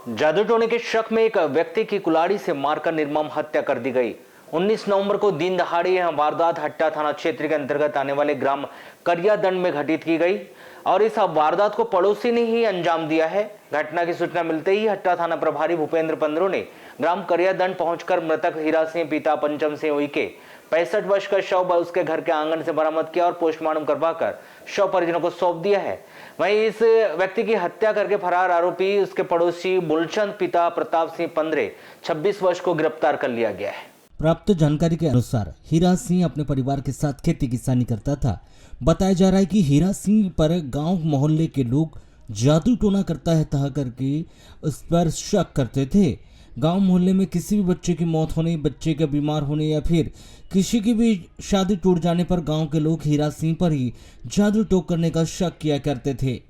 जादू टोने के शक में एक व्यक्ति की कुल्हाड़ी से मारकर निर्मम हत्या कर दी गई। 19 नवंबर को दिन दहाड़े यह वारदात हट्टा थाना क्षेत्र के अंतर्गत आने वाले ग्राम करियादंड में घटित की गई और इस वारदात को पड़ोसी ने ही अंजाम दिया है। घटना की सूचना मिलते ही हट्टा थाना प्रभारी भूपेंद्र पंद्रो ने ग्राम करियादंड पहुंचकर मृतक हीरा सिंह पिता पंचम सिंह उइके 65 वर्ष का शव उसके घर के आंगन से बरामद किया और पोस्टमार्टम करवाकर शव परिजनों को सौंप दिया है। वहीं इस व्यक्ति की हत्या करके फरार आरोपी उसके पड़ोसी मूलचंद पिता प्रताप सिंह पंद्रे 26 वर्ष को गिरफ्तार कर लिया गया है। प्राप्त जानकारी के अनुसार हीरा सिंह अपने परिवार के साथ खेती किसानी करता था। बताया जा रहा है कि हीरा सिंह पर गांव मोहल्ले के लोग जादू टोना करता है तह करके उस पर शक करते थे। गांव मोहल्ले में किसी भी बच्चे की मौत होने, बच्चे के बीमार होने या फिर किसी की भी शादी टूट जाने पर गांव के लोग हीरा सिंह पर ही जादू टोक करने का शक किया करते थे।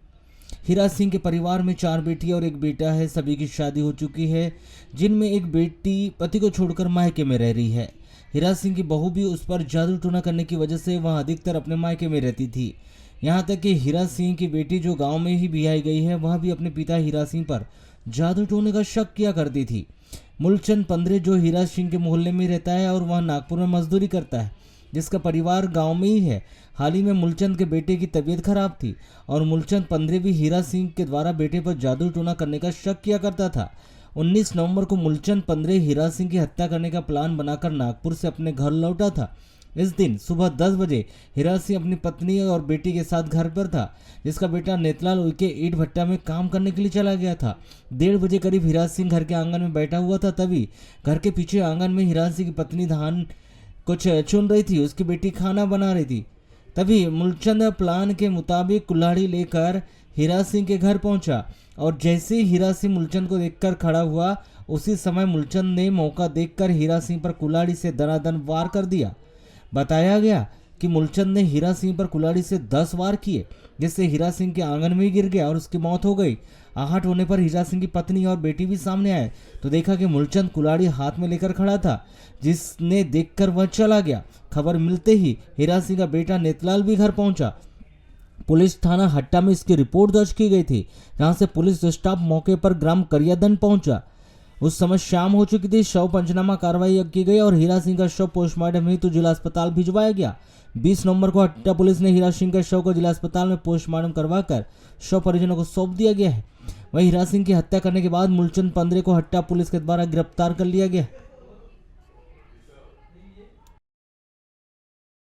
हीरा सिंह के परिवार में 4 बेटी और 1 बेटा है। सभी की शादी हो चुकी है, जिनमें एक बेटी पति को छोड़कर मायके में रह रही है। हीरा सिंह की बहू भी उस पर जादू टोना करने की वजह से वह अधिकतर अपने मायके में रहती थी। यहाँ तक कि हीरा सिंह की बेटी जो गांव में ही ब्याही गई है, वह भी अपने पिता हीरा सिंह पर जादू टोने का शक किया करती थी। मूलचंद पंद्रे जो हीरा सिंह के मोहल्ले में रहता है और वह नागपुर में मजदूरी करता है, जिसका परिवार गांव में ही है। हाल ही में मूलचंद के बेटे की तबीयत खराब थी और मूलचंद पंद्रे भी हीरा सिंह के द्वारा बेटे पर जादू टोना करने का शक किया करता था। 19 नवंबर को मूलचंद पंद्रे हीरा सिंह की हत्या करने का प्लान बनाकर नागपुर से अपने घर लौटा था। इस दिन सुबह 10 बजे हीरा सिंह अपनी पत्नी और बेटी के साथ घर पर था, जिसका बेटा नेतलाल उइके ईंट भट्टा में काम करने के लिए चला गया था। 1:30 बजे करीब हीरा सिंह घर के आंगन में बैठा हुआ था, तभी घर के पीछे आंगन में हीरा सिंह की पत्नी धान कुछ चुन रही थी, उसकी बेटी खाना बना रही थी। तभी मूलचंद प्लान के मुताबिक कुल्हाड़ी लेकर हीरा सिंह के घर पहुंचा और जैसे ही हीरा सिंह मूलचंद को देखकर खड़ा हुआ, उसी समय मूलचंद ने मौका देखकर हीरा सिंह पर कुल्हाड़ी से दनादन वार कर दिया। बताया गया कि मूलचंद ने हीरा सिंह पर कुल्हाड़ी से 10 वार किए, जिससे हीरा सिंह के आंगन में गिर गया और उसकी मौत हो गई। आहट होने पर हीरा सिंह की पत्नी और बेटी भी सामने आए तो देखा कि मूलचंद कुल्हाड़ी हाथ में लेकर खड़ा था, जिसने देखकर वह चला गया। खबर मिलते ही हीरा सिंह का बेटा नेतलाल भी घर पहुंचा। पुलिस थाना हट्टा में इसकी रिपोर्ट दर्ज की गई थी, जहां से पुलिस स्टाफ मौके पर ग्राम करियादंड पहुंचा। उस समय शाम हो चुकी थी। शव पंचनामा कार्रवाई की गई और हीरा सिंह का शव पोस्टमार्टम हेतु जिला अस्पताल भिजवाया गया। 20 नवंबर को हट्टा पुलिस ने हीरा सिंह के शव को जिला अस्पताल में पोस्टमार्टम करवाकर शव परिजनों को सौंप दिया गया है। वहीं हीरा सिंह की हत्या करने के बाद मूलचंद पंद्रे को हट्टा पुलिस के द्वारा गिरफ्तार कर लिया गया।